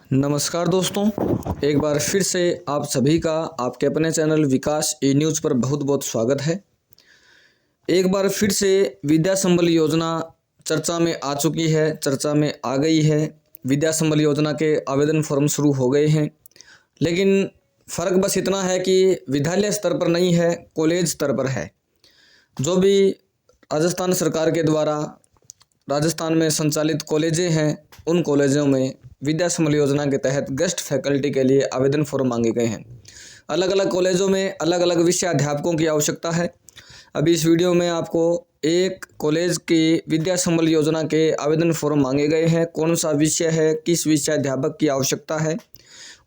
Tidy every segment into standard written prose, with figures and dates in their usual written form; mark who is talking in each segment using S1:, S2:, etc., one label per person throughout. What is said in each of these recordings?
S1: नमस्कार दोस्तों, एक बार फिर से आप सभी का आपके अपने चैनल विकास ई न्यूज़ पर बहुत बहुत स्वागत है। एक बार फिर से विद्या संबल योजना चर्चा में आ चुकी है, चर्चा में आ गई है। विद्या संबल योजना के आवेदन फॉर्म शुरू हो गए हैं, लेकिन फ़र्क बस इतना है कि विद्यालय स्तर पर नहीं है, कॉलेज स्तर पर है। जो भी राजस्थान सरकार के द्वारा राजस्थान में संचालित कॉलेजें हैं, उन कॉलेजों में विद्या संबल योजना के तहत गेस्ट फैकल्टी के लिए आवेदन फॉर्म मांगे गए हैं। अलग अलग कॉलेजों में अलग अलग विषय अध्यापकों की आवश्यकता है। अभी इस वीडियो में आपको एक कॉलेज की विद्या संबल योजना के आवेदन फॉर्म मांगे गए हैं, कौन सा विषय है, किस विषय अध्यापक की आवश्यकता है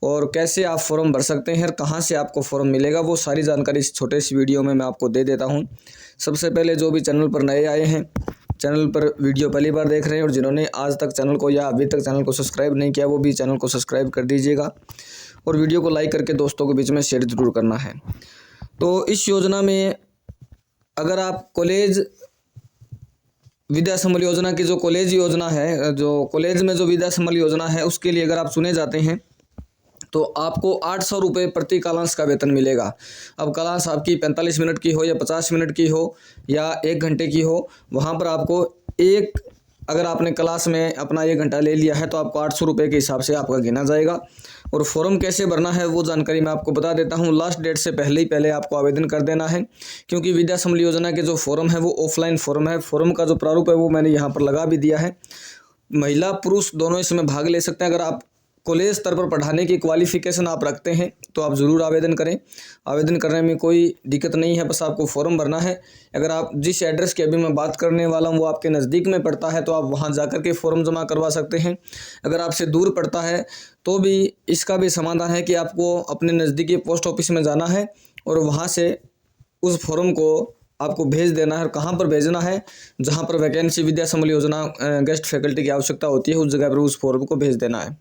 S1: और कैसे आप फॉर्म भर सकते हैं और कहाँ से आपको फॉर्म मिलेगा, वो सारी जानकारी इस छोटे से वीडियो में मैं आपको दे देता हूँ। सबसे पहले जो भी चैनल पर नए आए हैं, चैनल पर वीडियो पहली बार देख रहे हैं और जिन्होंने आज तक चैनल को या अभी तक चैनल को सब्सक्राइब नहीं किया, वो भी चैनल को सब्सक्राइब कर दीजिएगा और वीडियो को लाइक करके दोस्तों के बीच में शेयर जरूर करना है। तो इस योजना में अगर आप कॉलेज विद्या संबल योजना की जो कॉलेज योजना है, जो कॉलेज में जो विद्या संबल योजना है, उसके लिए अगर आप चुने जाते हैं तो आपको 800 रुपये प्रति कालांश का वेतन मिलेगा। अब क्लास आपकी 45 मिनट की हो या 50 मिनट की हो या 1 घंटे की हो, वहाँ पर आपको अगर आपने क्लास में अपना 1 घंटा ले लिया है तो आपको 800 रुपये के हिसाब से आपका गिना जाएगा। और फॉर्म कैसे भरना है वो जानकारी मैं आपको बता देता हूँ। लास्ट डेट से पहले आपको आवेदन कर देना है, क्योंकि विद्या संबल योजना के जो फॉर्म है वो ऑफलाइन फॉर्म है। फॉर्म का जो प्रारूप है वो मैंने यहाँ पर लगा भी दिया है। महिला पुरुष दोनों इसमें भाग ले सकते हैं। अगर आप कॉलेज स्तर पर पढ़ाने की क्वालिफिकेशन आप रखते हैं तो आप ज़रूर आवेदन करें। आवेदन करने में कोई दिक्कत नहीं है, बस आपको फॉर्म भरना है। अगर आप जिस एड्रेस की अभी मैं बात करने वाला हूँ वो आपके नज़दीक में पड़ता है तो आप वहाँ जाकर के फॉर्म जमा करवा सकते हैं। अगर आपसे दूर पड़ता है तो भी इसका भी समाधान है कि आपको अपने नज़दीकी पोस्ट ऑफिस में जाना है और वहाँ से उस फॉर्म को आपको भेज देना है। और कहाँ पर भेजना है, जहाँ पर वैकेंसी विद्या संबल योजना गेस्ट फैकल्टी की आवश्यकता होती है उस जगह पर उस फॉर्म को भेज देना है।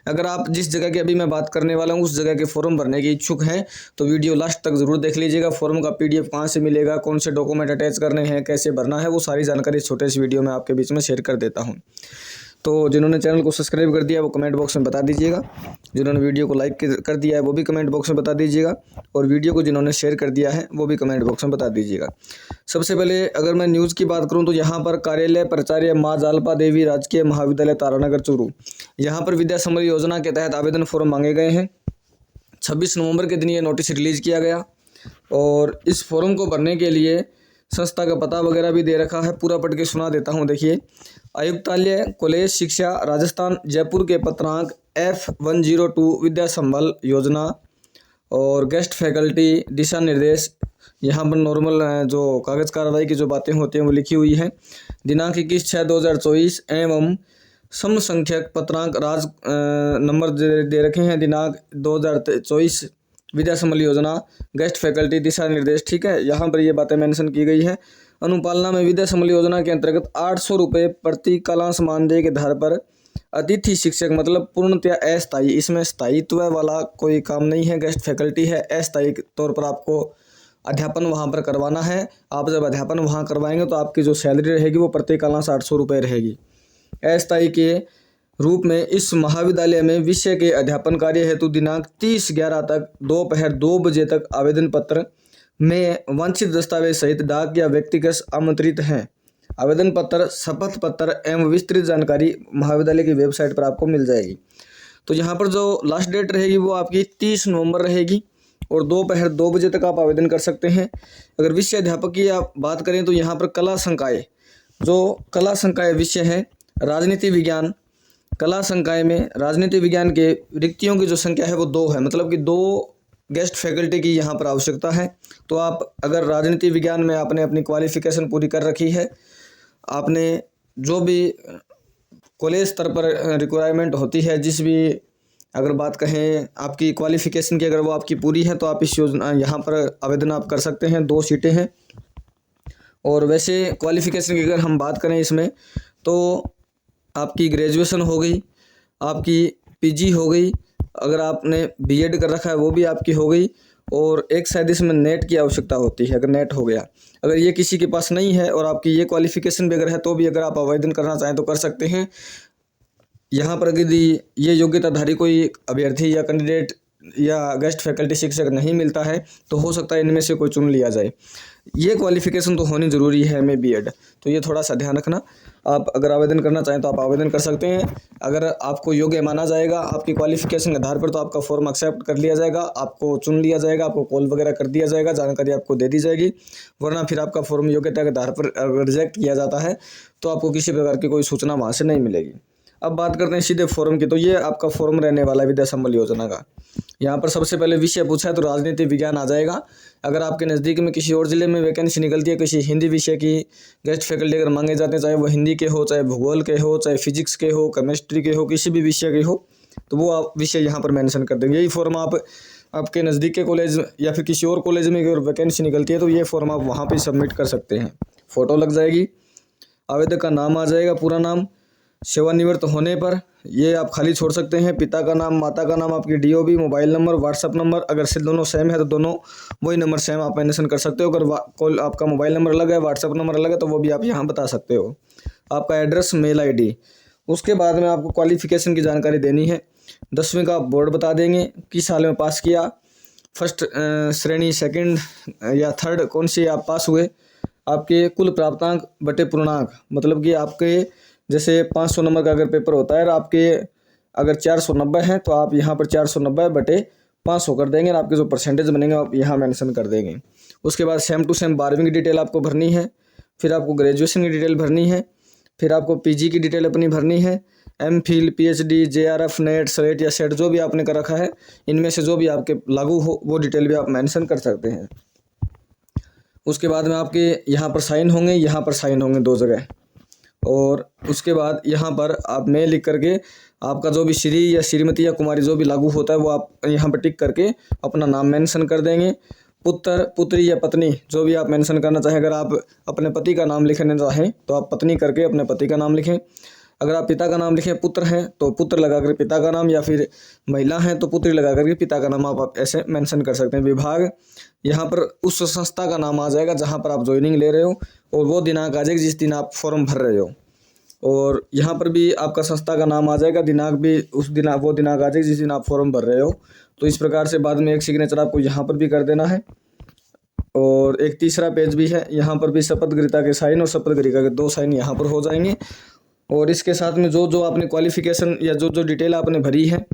S1: अगर आप जिस जगह की अभी मैं बात करने वाला हूँ उस जगह के फॉर्म भरने के इच्छुक हैं तो वीडियो लास्ट तक ज़रूर देख लीजिएगा। फॉर्म का PDF कहाँ से मिलेगा, कौन से डॉक्यूमेंट अटैच करने हैं, कैसे भरना है, वो सारी जानकारी इस छोटे से वीडियो में आपके बीच में शेयर कर देता हूँ। तो जिन्होंने चैनल को सब्सक्राइब कर दिया वो कमेंट बॉक्स में बता दीजिएगा, जिन्होंने वीडियो को लाइक कर दिया है वो भी कमेंट बॉक्स में बता दीजिएगा और वीडियो को जिन्होंने शेयर कर दिया है वो भी कमेंट बॉक्स में बता दीजिएगा। सबसे पहले अगर मैं न्यूज़ की बात करूं तो यहाँ पर कार्यालय प्राचार्य माँ जालपा देवी राजकीय महाविद्यालय तारानगर चूरू, यहाँ पर विद्या संबल योजना के तहत आवेदन फॉर्म मांगे गए हैं। 26 नवंबर के दिन ये नोटिस रिलीज़ किया गया और इस फॉर्म को भरने के लिए संस्था का पता वगैरह भी दे रखा है। पूरा पढ़ के सुना देता हूँ। देखिए, आयुक्तालय कॉलेज शिक्षा राजस्थान जयपुर के पत्रांक F102 विद्या संबल योजना और गेस्ट फैकल्टी दिशा निर्देश। यहाँ पर नॉर्मल जो कागज़ कार्रवाई की जो बातें होती हैं वो लिखी हुई हैं। दिनांक 21/6/2024 एवं समसंख्यक पत्रांक राज नंबर दे रखे हैं। दिनांक 2024 विद्या संबल योजना गेस्ट फैकल्टी दिशा निर्देश। ठीक है, यहाँ पर ये बातें मेंशन की गई है। अनुपालना में विद्या संबल योजना के अंतर्गत 800 रुपये प्रति कालांश मानदेय के आधार पर अतिथि शिक्षक, मतलब पूर्णतया अस्थायी, इसमें स्थायित्व वाला कोई काम नहीं है, गेस्ट फैकल्टी है, अस्थायी तौर पर आपको अध्यापन वहाँ पर करवाना है। आप जब अध्यापन वहाँ करवाएंगे तो आपकी जो सैलरी रहेगी वो प्रति कालांश 800 रुपये रहेगी। अस्थायी के रूप में इस महाविद्यालय में विषय के अध्यापन कार्य हेतु दिनांक 30/11 तक दोपहर 2 बजे तक आवेदन पत्र में वांछित दस्तावेज सहित डाक या व्यक्तिगत आमंत्रित हैं। आवेदन पत्र, शपथ पत्र एवं विस्तृत जानकारी महाविद्यालय की वेबसाइट पर आपको मिल जाएगी। तो यहाँ पर जो लास्ट डेट रहेगी वो आपकी 30 नवंबर रहेगी और दोपहर 2 बजे तक आप आवेदन कर सकते हैं। अगर विषय अध्यापक की आप बात करें तो यहाँ पर कला संकाय, जो कला संकाय विषय है राजनीति विज्ञान, कला संकाय में राजनीति विज्ञान के रिक्तियों की जो संख्या है वो 2 है, मतलब कि 2 गेस्ट फैकल्टी की यहाँ पर आवश्यकता है। तो आप अगर राजनीति विज्ञान में आपने अपनी क्वालिफिकेशन पूरी कर रखी है, आपने जो भी कॉलेज स्तर पर रिक्वायरमेंट होती है, जिस भी अगर बात कहें आपकी क्वालिफिकेशन की, अगर वो आपकी पूरी है तो आप इस योजना यहाँ पर आवेदन आप कर सकते हैं। 2 सीटें हैं। और वैसे क्वालिफिकेशन की अगर हम बात करें इसमें तो आपकी ग्रेजुएशन हो गई, आपकी PG हो गई, अगर आपने B.Ed कर रखा है वो भी आपकी हो गई और एक शायद इसमें नेट की आवश्यकता होती है। अगर नेट हो गया, अगर ये किसी के पास नहीं है और आपकी ये क्वालिफिकेशन भी अगर है तो भी अगर आप आवेदन करना चाहें तो कर सकते हैं। यहाँ पर यदि ये योग्यताधारी कोई अभ्यर्थी या कैंडिडेट या गेस्ट फैकल्टी शिक्षक नहीं मिलता है तो हो सकता है इनमें से कोई चुन लिया जाए। ये क्वालिफिकेशन तो होनी ज़रूरी है एमए बीएड, तो ये थोड़ा सा ध्यान रखना। आप अगर आवेदन करना चाहें तो आप आवेदन कर सकते हैं। अगर आपको योग्य माना जाएगा आपकी क्वालिफिकेशन के आधार पर तो आपका फॉर्म एक्सेप्ट कर लिया जाएगा, आपको चुन लिया जाएगा, आपको कॉल वगैरह कर दिया जाएगा, जानकारी आपको दे दी जाएगी। वरना फिर आपका फॉर्म योग्यता के आधार पर रिजेक्ट किया जाता है तो आपको किसी प्रकार की कोई सूचना वहाँ से नहीं मिलेगी। अब बात करते हैं सीधे फॉर्म की। तो ये आपका फॉर्म रहने वाला है विद्या संबल योजना का। यहाँ पर सबसे पहले विषय पूछा है तो राजनीति विज्ञान आ जाएगा। अगर आपके नज़दीक में किसी और ज़िले में वैकेंसी निकलती है किसी हिंदी विषय की गेस्ट फैकल्टी अगर मांगे जाते हैं, चाहे वो हिंदी के हो, चाहे भूगोल के हो, चाहे फिजिक्स के हो, केमिस्ट्री के हो, किसी भी विषय के हो, तो वो आप विषय यहाँ पर मेंशन कर देंगे। यही फॉर्म आप आपके नज़दीक के कॉलेज या फिर किसी और कॉलेज में अगर वैकेंसी निकलती है तो ये फॉर्म आप वहाँ पर सबमिट कर सकते हैं। फ़ोटो लग जाएगी, आवेदक का नाम आ जाएगा, पूरा नाम, सेवानिवृत्त होने पर ये आप खाली छोड़ सकते हैं, पिता का नाम, माता का नाम, आपकी DOB, mobile number, WhatsApp number. अगर से दोनों सेम है तो दोनों वही नंबर सेम आप मेंशन कर सकते हो। अगर आपका मोबाइल नंबर अलग है, व्हाट्सअप नंबर अलग है तो वो भी आप यहाँ बता सकते हो। आपका एड्रेस, मेल आईडी। उसके बाद में आपको क्वालिफिकेशन की जानकारी देनी है। 10वीं का बोर्ड बता देंगे, किस साल में पास किया, फर्स्ट श्रेणी, सेकेंड या थर्ड कौन सी आप पास हुए, आपके कुल प्राप्तांक बटे पूर्णांक, मतलब कि आपके जैसे 500 नंबर का अगर पेपर होता है और आपके अगर 490 है तो आप यहाँ पर 490 बटे 500 कर देंगे और आपके जो परसेंटेज बनेंगे आप यहाँ मेंशन कर देंगे। उसके बाद सेम टू सेम 12वीं की डिटेल आपको भरनी है, फिर आपको ग्रेजुएशन की डिटेल भरनी है, फिर आपको पीजी की डिटेल अपनी भरनी है, MPhil, PhD, JRF, net, slate या सेट जो भी आपने कर रखा है इनमें से जो भी आपके लागू हो वो डिटेल भी आप मेंशन कर सकते हैं। उसके बाद में आपके यहाँ पर साइन होंगे, यहाँ पर साइन होंगे 2 जगह, और उसके बाद यहाँ पर आप मैं लिख करके आपका जो भी श्री या श्रीमती या कुमारी जो भी लागू होता है वो आप यहाँ पर टिक करके अपना नाम मेंशन कर देंगे। पुत्र, पुत्री या पत्नी जो भी आप मेंशन करना चाहें, अगर आप अपने पति का नाम लिखना चाहें तो आप पत्नी करके अपने पति का नाम लिखें। अगर आप पिता का नाम लिखें, पुत्र हैं तो पुत्र लगा कर पिता का नाम, या फिर महिला हैं तो पुत्री लगा करके पिता का नाम आप ऐसे मेंशन कर सकते हैं। विभाग, यहाँ पर उस संस्था का नाम आ जाएगा जहाँ पर आप ज्वाइनिंग ले रहे हो और वो दिनांक आ जाएगी जिस दिन आप फॉर्म भर रहे हो, और यहाँ पर भी आपका संस्था का नाम आ जाएगा, दिनांक भी उस दिन वो दिनांक आ जाएगी जिस दिन आप फॉर्म भर रहे हो। तो इस प्रकार से बाद में एक सिग्नेचर आपको यहाँ पर भी कर देना है। और एक तीसरा पेज भी है, यहाँ पर भी शपथगृता के साइन और शपथगृता के 2 साइन यहाँ पर हो जाएंगे। और इसके साथ में जो आपने क्वालिफिकेशन या जो डिटेल आपने भरी है,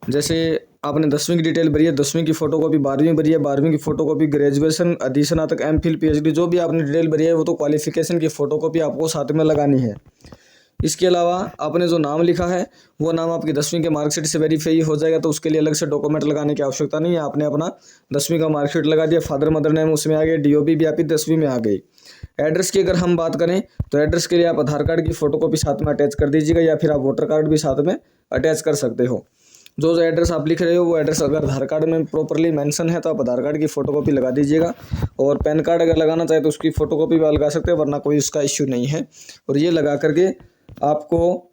S1: जैसे आपने 10वीं की डिटेल भरी है, 10वीं की फ़ोटोकॉपी, 12वीं भरी है, 12वीं की फ़ोटोकॉपी, ग्रेजुएशन, अधिस्नातक, एमफिल, पीएचडी जो भी आपने डिटेल भरी है वो तो क्वालिफिकेशन की फ़ोटोकॉपी आपको साथ में लगानी है। इसके अलावा आपने जो नाम लिखा है वो नाम आपकी 10वीं के मार्कशीट से वेरीफाई हो जाएगा, तो उसके लिए अलग से डॉक्यूमेंट लगाने की आवश्यकता नहीं है। आपने अपना 10वीं का मार्कशीट लगा दिया, फादर मदर नेम उसमें आ गया, डीओबी भी आपकी 10वीं में आ गई। एड्रेस की अगर हम बात करें तो एड्रेस के लिए आप आधार कार्ड की फ़ोटोकॉपी साथ में अटैच कर दीजिएगा, या फिर आप वोटर कार्ड भी साथ में अटैच कर सकते हो। जो एड्रेस आप लिख रहे हो वो एड्रेस अगर आधार कार्ड में प्रॉपरली मेंशन है तो आप आधार कार्ड की फ़ोटोकॉपी लगा दीजिएगा, और पैन कार्ड अगर लगाना चाहे तो उसकी फ़ोटोकॉपी भी लगा सकते हैं, वरना कोई उसका इश्यू नहीं है। और ये लगा करके आपको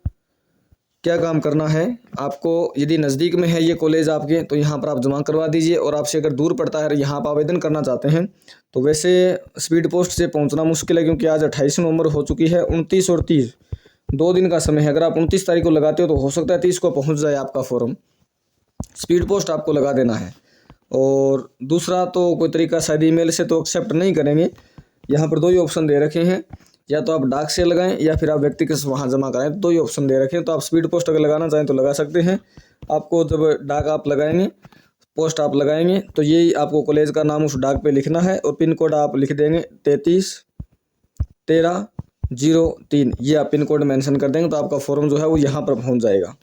S1: क्या काम करना है, आपको यदि नज़दीक में है ये कॉलेज आपके तो यहाँ पर आप जमा करवा दीजिए, और आपसे अगर दूर पड़ता है यहाँ पर आवेदन करना चाहते हैं तो वैसे स्पीड पोस्ट से पहुँचना मुश्किल है, क्योंकि आज 28 नवंबर हो चुकी है। 29 और 30 2 दिन का समय है। अगर आप 29 तारीख को लगाते हो तो हो सकता है 30 को पहुँच जाए आपका फॉर्म। स्पीड पोस्ट आपको लगा देना है। और दूसरा तो कोई तरीका शायद ईमेल से तो एक्सेप्ट नहीं करेंगे। यहाँ पर 2 ही ऑप्शन दे रखे हैं, या तो आप डाक से लगाएं या फिर आप व्यक्तिगत वहाँ जमा कराएं, 2 ही ऑप्शन दे रखे हैं। तो आप स्पीड पोस्ट अगर लगाना चाहें तो लगा सकते हैं। आपको जब डाक आप लगाएंगे, पोस्ट आप लगाएंगे तो यही आपको कॉलेज का नाम उस डाक पे लिखना है, और पिन कोड आप लिख देंगे 331303, ये आप पिन कोड मेंशन कर देंगे तो आपका फॉर्म जो है वो यहाँ पर पहुँच जाएगा।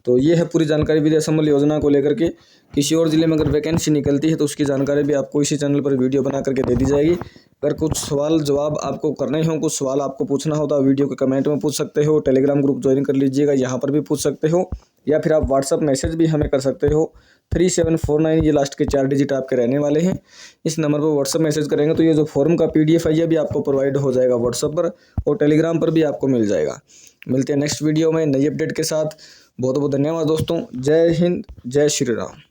S1: तो ये है पूरी जानकारी विद्या संबल योजना को लेकर के। किसी और ज़िले में अगर वैकेंसी निकलती है तो उसकी जानकारी भी आपको इसी चैनल पर वीडियो बना करके दे दी जाएगी। अगर कुछ सवाल जवाब आपको करने हो, कुछ सवाल आपको पूछना हो तो आप वीडियो के कमेंट में पूछ सकते हो, टेलीग्राम ग्रुप ज्वाइन कर लीजिएगा, यहाँ पर भी पूछ सकते हो, या फिर आप व्हाट्सअप मैसेज भी हमें कर सकते हो। 3749 ये लास्ट के 4 डिजिट आपके रहने वाले हैं। इस नंबर पर व्हाट्सअप मैसेज करेंगे तो ये जो फॉर्म का PDF है ये भी आपको प्रोवाइड हो जाएगा व्हाट्सअप पर, और टेलीग्राम पर भी आपको मिल जाएगा। मिलते हैं नेक्स्ट वीडियो में नई अपडेट के साथ। बहुत बहुत धन्यवाद दोस्तों। जय हिंद, जय श्री राम।